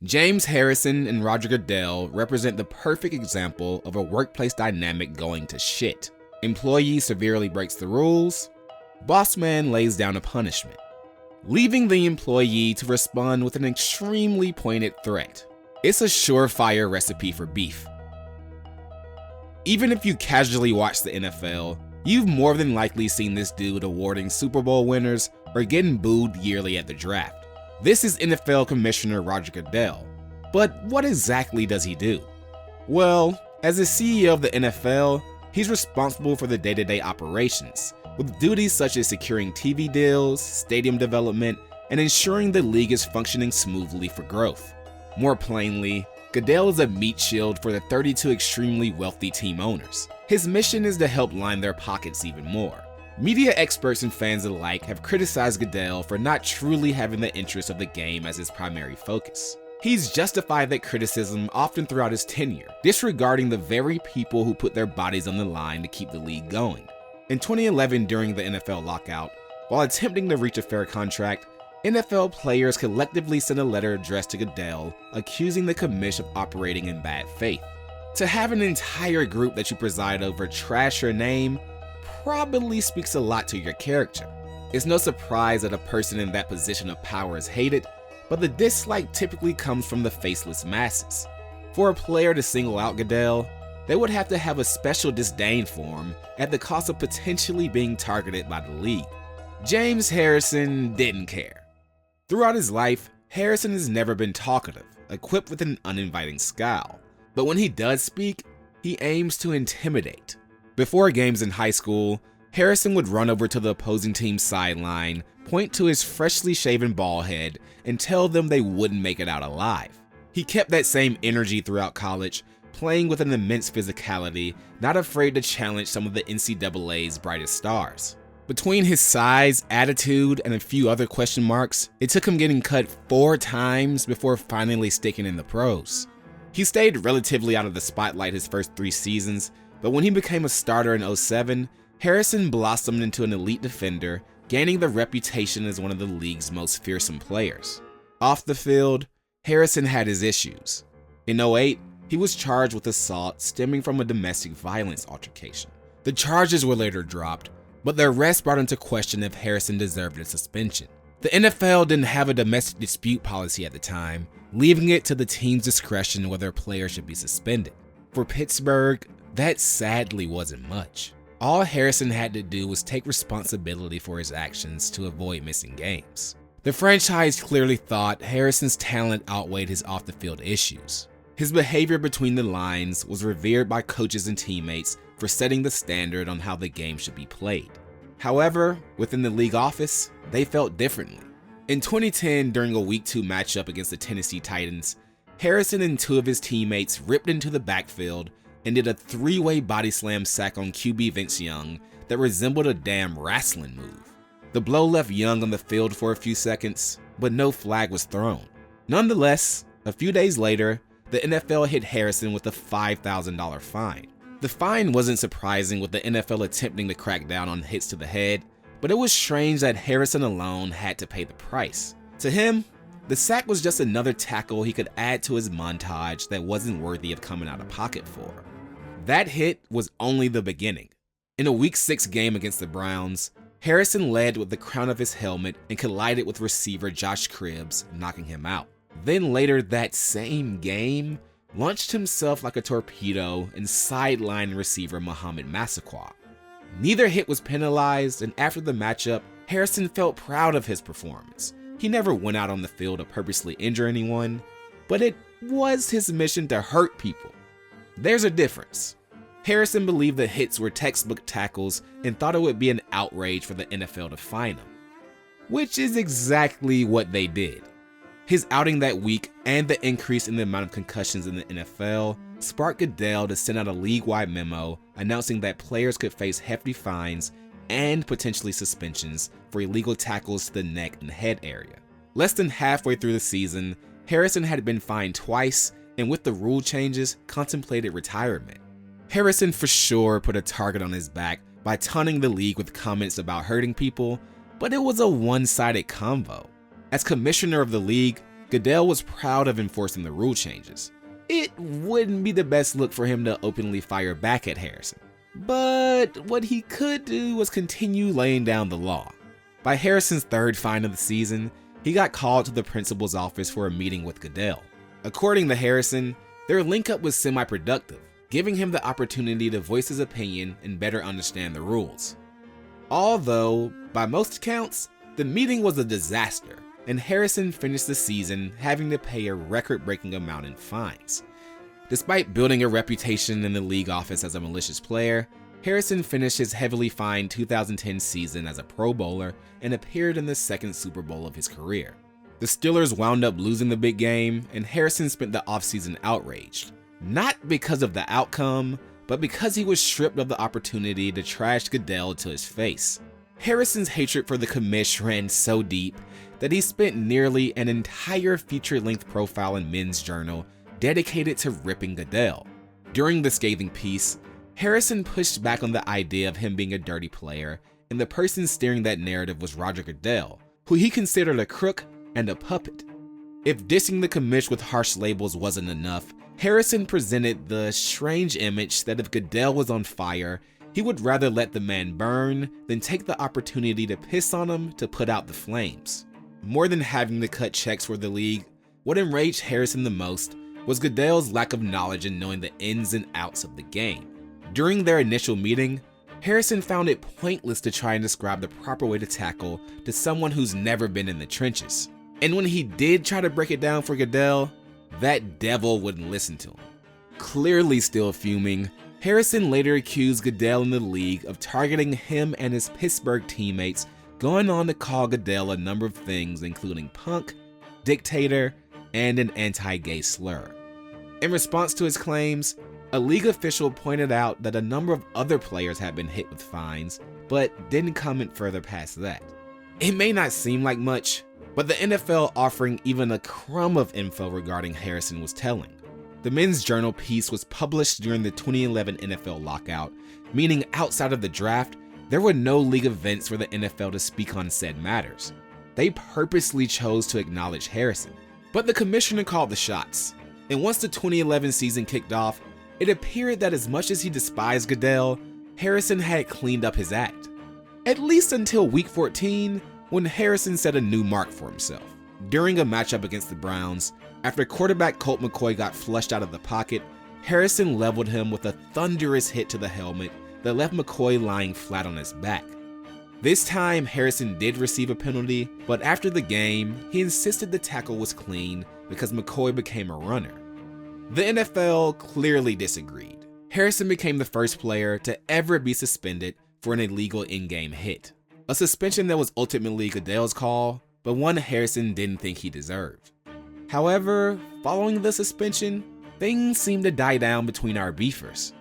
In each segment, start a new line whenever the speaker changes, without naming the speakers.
James Harrison and Roger Goodell represent the perfect example of a workplace dynamic going to shit. Employee severely breaks the rules, Bossman lays down a punishment, leaving the employee to respond with an extremely pointed threat. It's a surefire recipe for beef. Even if you casually watch the NFL, you've more than likely seen this dude awarding Super Bowl winners or getting booed yearly at the draft. This is NFL Commissioner Roger Goodell. But what exactly does he do? Well, as the CEO of the NFL, he's responsible for the day-to-day operations, with duties such as securing TV deals, stadium development, and ensuring the league is functioning smoothly for growth. More plainly, Goodell is a meat shield for the 32 extremely wealthy team owners. His mission is to help line their pockets even more. Media experts and fans alike have criticized Goodell for not truly having the interest of the game as his primary focus. He's justified that criticism often throughout his tenure, disregarding the very people who put their bodies on the line to keep the league going. In 2011, during the NFL lockout, while attempting to reach a fair contract, NFL players collectively sent a letter addressed to Goodell accusing the commish of operating in bad faith. To have an entire group that you preside over trash your name probably speaks a lot to your character. It's no surprise that a person in that position of power is hated, but the dislike typically comes from the faceless masses. For a player to single out Goodell, they would have to have a special disdain for him at the cost of potentially being targeted by the league. James Harrison didn't care. Throughout his life, Harrison has never been talkative, equipped with an uninviting scowl. But when he does speak, he aims to intimidate. Before games in high school, Harrison would run over to the opposing team's sideline, point to his freshly shaven bald head, and tell them they wouldn't make it out alive. He kept that same energy throughout college, playing with an immense physicality, not afraid to challenge some of the NCAA's brightest stars. Between his size, attitude, and a few other question marks, it took him getting cut 4 times before finally sticking in the pros. He stayed relatively out of the spotlight his first 3 seasons, but when he became a starter in 2007, Harrison blossomed into an elite defender, gaining the reputation as one of the league's most fearsome players. Off the field, Harrison had his issues. In 2008, he was charged with assault stemming from a domestic violence altercation. The charges were later dropped, but the arrest brought into question if Harrison deserved a suspension. The NFL didn't have a domestic dispute policy at the time, leaving it to the team's discretion whether a player should be suspended. For Pittsburgh, that sadly wasn't much. All Harrison had to do was take responsibility for his actions to avoid missing games. The franchise clearly thought Harrison's talent outweighed his off-the-field issues. His behavior between the lines was revered by coaches and teammates for setting the standard on how the game should be played. However, within the league office, they felt differently. In 2010, during a Week 2 matchup against the Tennessee Titans, Harrison and 2 of his teammates ripped into the backfield and did a 3-way body slam sack on QB Vince Young that resembled a damn wrestling move. The blow left Young on the field for a few seconds, but no flag was thrown. Nonetheless, a few days later, the NFL hit Harrison with a $5,000 fine. The fine wasn't surprising with the NFL attempting to crack down on hits to the head, but it was strange that Harrison alone had to pay the price. To him, the sack was just another tackle he could add to his montage that wasn't worthy of coming out of pocket for. That hit was only the beginning. In a Week 6 game against the Browns, Harrison led with the crown of his helmet and collided with receiver Josh Cribbs, knocking him out. Then later that same game, launched himself like a torpedo and sidelined receiver Muhammad Massaquoi. Neither hit was penalized, and after the matchup, Harrison felt proud of his performance. He never went out on the field to purposely injure anyone, but it was his mission to hurt people. There's a difference. Harrison believed the hits were textbook tackles and thought it would be an outrage for the NFL to fine him, which is exactly what they did. His outing that week and the increase in the amount of concussions in the NFL sparked Goodell to send out a league-wide memo announcing that players could face hefty fines and potentially suspensions for illegal tackles to the neck and head area. Less than halfway through the season, Harrison had been fined twice and with the rule changes, contemplated retirement. Harrison for sure put a target on his back by taunting the league with comments about hurting people, but it was a one-sided convo. As commissioner of the league, Goodell was proud of enforcing the rule changes. It wouldn't be the best look for him to openly fire back at Harrison, but what he could do was continue laying down the law. By Harrison's third fine of the season, he got called to the principal's office for a meeting with Goodell. According to Harrison, their link-up was semi-productive, giving him the opportunity to voice his opinion and better understand the rules. Although, by most accounts, the meeting was a disaster, and Harrison finished the season having to pay a record-breaking amount in fines. Despite building a reputation in the league office as a malicious player, Harrison finished his heavily fined 2010 season as a Pro Bowler and appeared in the second Super Bowl of his career. The Steelers wound up losing the big game, and Harrison spent the offseason outraged. Not because of the outcome, but because he was stripped of the opportunity to trash Goodell to his face. Harrison's hatred for the commish ran so deep that he spent nearly an entire feature-length profile in Men's Journal dedicated to ripping Goodell. During the scathing piece, Harrison pushed back on the idea of him being a dirty player, and the person steering that narrative was Roger Goodell, who he considered a crook and a puppet. If dissing the commish with harsh labels wasn't enough, Harrison presented the strange image that if Goodell was on fire, he would rather let the man burn than take the opportunity to piss on him to put out the flames. More than having to cut checks for the league, what enraged Harrison the most was Goodell's lack of knowledge in knowing the ins and outs of the game. During their initial meeting, Harrison found it pointless to try and describe the proper way to tackle to someone who's never been in the trenches. And when he did try to break it down for Goodell, that devil wouldn't listen to him. Clearly still fuming, Harrison later accused Goodell in the league of targeting him and his Pittsburgh teammates, going on to call Goodell a number of things including punk, dictator, and an anti-gay slur. In response to his claims, a league official pointed out that a number of other players had been hit with fines, but didn't comment further past that. It may not seem like much, but the NFL offering even a crumb of info regarding Harrison was telling. The Men's Journal piece was published during the 2011 NFL lockout, meaning outside of the draft, there were no league events for the NFL to speak on said matters. They purposely chose to acknowledge Harrison, but the commissioner called the shots. And once the 2011 season kicked off, it appeared that as much as he despised Goodell, Harrison had cleaned up his act. At least until week 14, when Harrison set a new mark for himself. During a matchup against the Browns, after quarterback Colt McCoy got flushed out of the pocket, Harrison leveled him with a thunderous hit to the helmet that left McCoy lying flat on his back. This time, Harrison did receive a penalty, but after the game, he insisted the tackle was clean because McCoy became a runner. The NFL clearly disagreed. Harrison became the first player to ever be suspended for an illegal in-game hit. A suspension that was ultimately Goodell's call, but one Harrison didn't think he deserved. However, following the suspension, things seemed to die down between our beefers.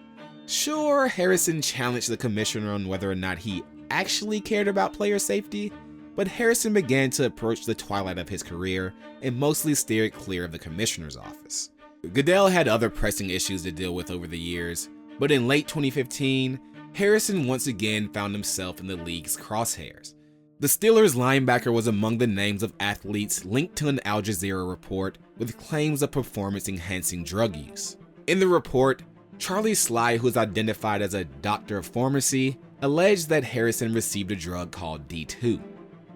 Sure, Harrison challenged the commissioner on whether or not he actually cared about player safety, but Harrison began to approach the twilight of his career and mostly steered clear of the commissioner's office. Goodell had other pressing issues to deal with over the years, but in late 2015, Harrison once again found himself in the league's crosshairs. The Steelers linebacker was among the names of athletes linked to an Al Jazeera report with claims of performance-enhancing drug use. In the report, Charlie Sly, who is identified as a doctor of pharmacy, alleged that Harrison received a drug called D2.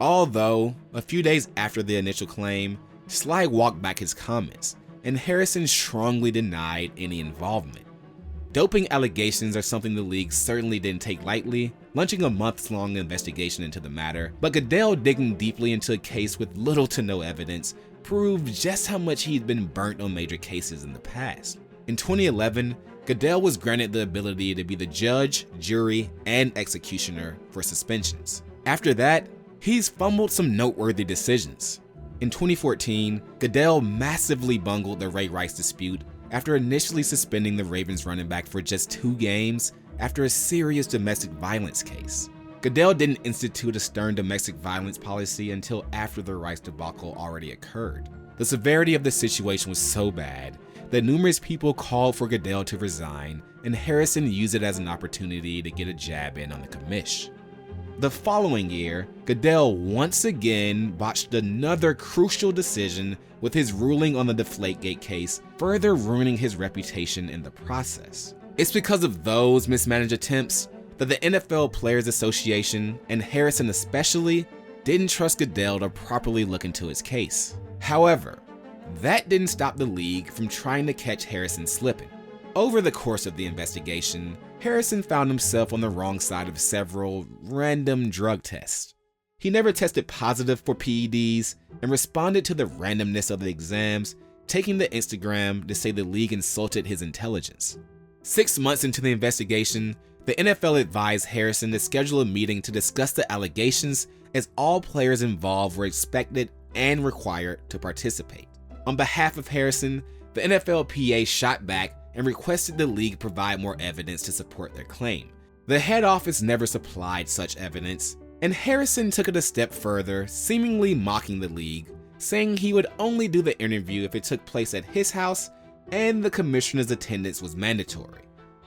Although, a few days after the initial claim, Sly walked back his comments, and Harrison strongly denied any involvement. Doping allegations are something the league certainly didn't take lightly, launching a months-long investigation into the matter, but Goodell digging deeply into a case with little to no evidence proved just how much he'd been burnt on major cases in the past. In 2011, Goodell was granted the ability to be the judge, jury, and executioner for suspensions. After that, he's fumbled some noteworthy decisions. In 2014, Goodell massively bungled the Ray Rice dispute after initially suspending the Ravens running back for just 2 games after a serious domestic violence case. Goodell didn't institute a stern domestic violence policy until after the Rice debacle already occurred. The severity of the situation was so bad that numerous people called for Goodell to resign, and Harrison used it as an opportunity to get a jab in on the commish. The following year, Goodell once again botched another crucial decision with his ruling on the Deflategate case, further ruining his reputation in the process. It's because of those mismanaged attempts that the NFL Players Association, and Harrison especially, didn't trust Goodell to properly look into his case. However, that didn't stop the league from trying to catch Harrison slipping. Over the course of the investigation, Harrison found himself on the wrong side of several random drug tests. He never tested positive for PEDs and responded to the randomness of the exams, taking to Instagram to say the league insulted his intelligence. 6 months into the investigation, the NFL advised Harrison to schedule a meeting to discuss the allegations, as all players involved were expected and required to participate. On behalf of Harrison, the NFLPA shot back and requested the league provide more evidence to support their claim. The head office never supplied such evidence, and Harrison took it a step further, seemingly mocking the league, saying he would only do the interview if it took place at his house and the commissioner's attendance was mandatory.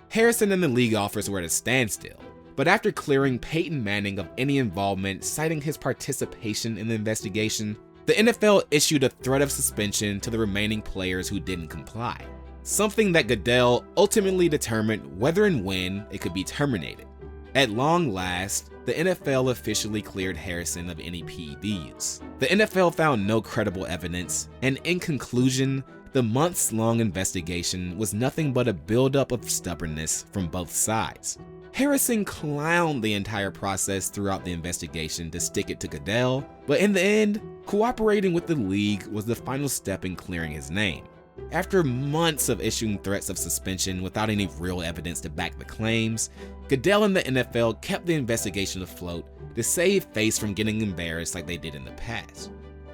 Harrison and the league offers were at a standstill, but after clearing Peyton Manning of any involvement, citing his participation in the investigation, the NFL issued a threat of suspension to the remaining players who didn't comply, something that Goodell ultimately determined whether and when it could be terminated. At long last, the NFL officially cleared Harrison of any PED use. The NFL found no credible evidence, and in conclusion, the months-long investigation was nothing but a buildup of stubbornness from both sides. Harrison clowned the entire process throughout the investigation to stick it to Goodell, but in the end, cooperating with the league was the final step in clearing his name. After months of issuing threats of suspension without any real evidence to back the claims, Goodell and the NFL kept the investigation afloat to save face from getting embarrassed like they did in the past.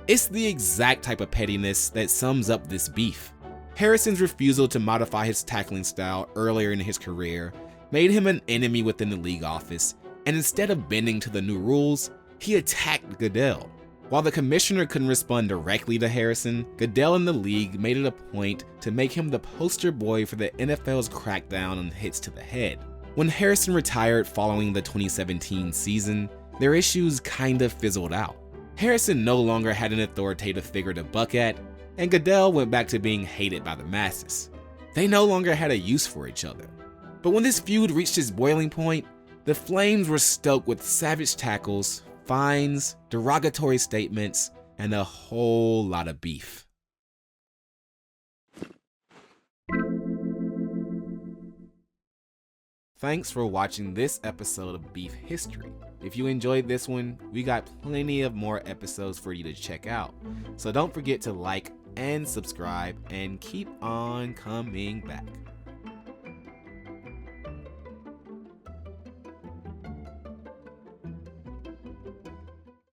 It's the exact type of pettiness that sums up this beef. Harrison's refusal to modify his tackling style earlier in his career made him an enemy within the league office, and instead of bending to the new rules, he attacked Goodell. While the commissioner couldn't respond directly to Harrison, Goodell and the league made it a point to make him the poster boy for the NFL's crackdown on hits to the head. When Harrison retired following the 2017 season, their issues kind of fizzled out. Harrison no longer had an authoritative figure to buck at, and Goodell went back to being hated by the masses. They no longer had a use for each other. But when this feud reached its boiling point, the flames were stoked with savage tackles, fines, derogatory statements, and a whole lot of beef. Thanks for watching this episode of Beef History. If you enjoyed this one, we got plenty of more episodes for you to check out. So don't forget to like and subscribe and keep on coming back.